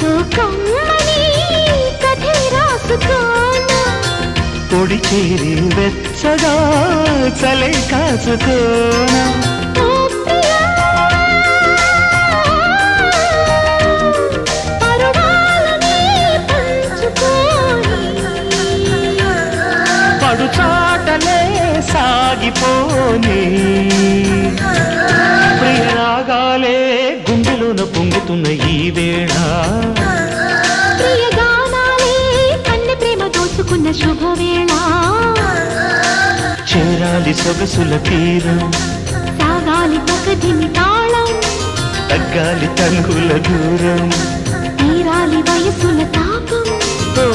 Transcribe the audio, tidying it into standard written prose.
నీతో కమ్మని కథే రాసుకోనా పొడి చేరి వెచ్చగా చలే కాచుకోనా ఓ ప్రియా పరువాలని పంచుకోని పడుచాటలే సాగిపోని ప్రియరాగాలే గుండెలోన పొంగుతున్న ఈ వేళ ప్రియ గానాలే కన్నె ప్రేమ దోచుకున్న శుభవేళ చేరాలి సొగసుల తీరం సాగాలి పకదిమి తాళం తగ్గాలి తనుల దూరం తీరాలి వయసుల తాపం ఓ